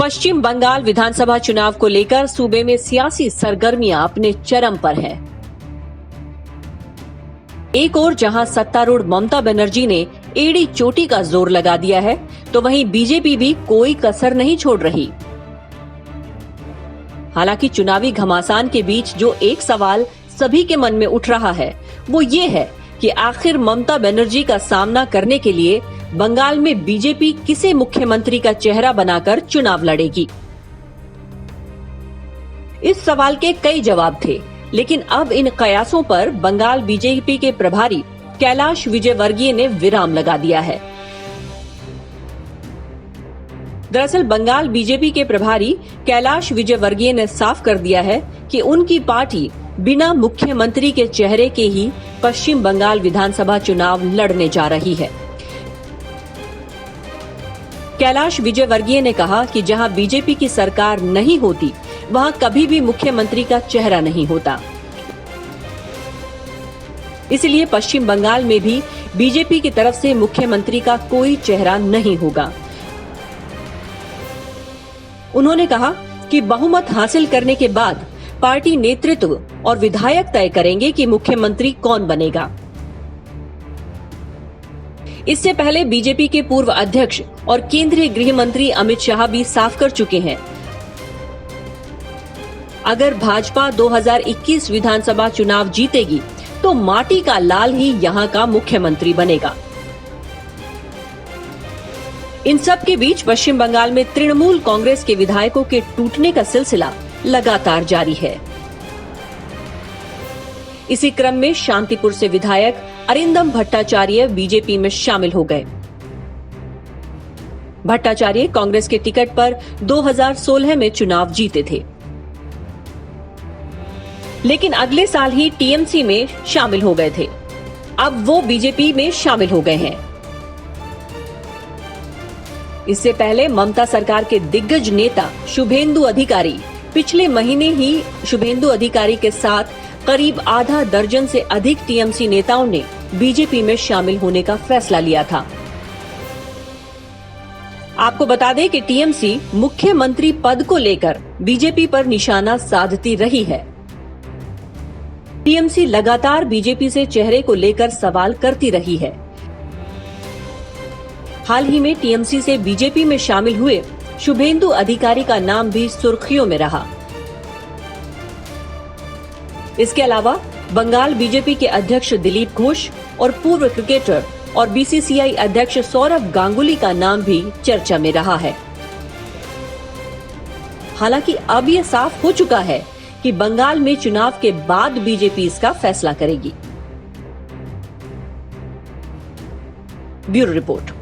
पश्चिम बंगाल विधानसभा चुनाव को लेकर सूबे में सियासी सरगर्मियां अपने चरम पर है। एक ओर जहां सत्तारूढ़ ममता बनर्जी ने एड़ी चोटी का जोर लगा दिया है, तो वहीं बीजेपी भी कोई कसर नहीं छोड़ रही। हालांकि चुनावी घमासान के बीच जो एक सवाल सभी के मन में उठ रहा है, वो ये है कि आखिर ममता बनर्जी का सामना करने के लिए बंगाल में बीजेपी किसे मुख्यमंत्री का चेहरा बनाकर चुनाव लड़ेगी। इस सवाल के कई जवाब थे, लेकिन अब इन कयासों पर बंगाल बीजेपी के प्रभारी कैलाश विजयवर्गीय ने विराम लगा दिया है। दरअसल बंगाल बीजेपी के प्रभारी कैलाश विजयवर्गीय ने साफ कर दिया है कि उनकी पार्टी बिना मुख्यमंत्री के चेहरे के ही पश्चिम बंगाल विधानसभा चुनाव लड़ने जा रही है। कैलाश विजयवर्गीय ने कहा कि जहां बीजेपी की सरकार नहीं होती, वहां कभी भी मुख्यमंत्री का चेहरा नहीं होता। इसलिए पश्चिम बंगाल में भी बीजेपी की तरफ से मुख्यमंत्री का कोई चेहरा नहीं होगा। उन्होंने कहा कि बहुमत हासिल करने के बाद पार्टी नेतृत्व और विधायक तय करेंगे कि मुख्यमंत्री कौन बनेगा। इससे पहले बीजेपी के पूर्व अध्यक्ष और केंद्रीय गृह मंत्री अमित शाह भी साफ कर चुके हैं, अगर भाजपा 2021 विधानसभा चुनाव जीतेगी तो माटी का लाल ही यहां का मुख्यमंत्री बनेगा। इन सब के बीच पश्चिम बंगाल में तृणमूल कांग्रेस के विधायकों के टूटने का सिलसिला लगातार जारी है। इसी क्रम में शांतिपुर से विधायक अरिंदम भट्टाचार्य बीजेपी में शामिल हो गए। भट्टाचार्य कांग्रेस के टिकट पर 2016 में चुनाव जीते थे, लेकिन अगले साल ही टीएमसी में शामिल हो गए थे। अब वो बीजेपी में शामिल हो गए हैं। इससे पहले ममता सरकार के दिग्गज नेता शुभेंदु अधिकारी पिछले महीने ही शुभेंदु अधिकारी के साथ करीब आधा दर्जन से अधिक टीएमसी नेताओं ने बीजेपी में शामिल होने का फैसला लिया था। आपको बता दें कि टीएमसी मुख्यमंत्री पद को लेकर बीजेपी पर निशाना साधती रही है। टीएमसी लगातार बीजेपी से चेहरे को लेकर सवाल करती रही है। हाल ही में टीएमसी से बीजेपी में शामिल हुए शुभेंदु अधिकारी का नाम भी सुर्खियों में रहा। इसके अलावा बंगाल बीजेपी के अध्यक्ष दिलीप घोष और पूर्व क्रिकेटर और बीसीसीआई अध्यक्ष सौरभ गांगुली का नाम भी चर्चा में रहा है। हालांकि अब यह साफ हो चुका है कि बंगाल में चुनाव के बाद बीजेपी इसका फैसला करेगी। Bureau report.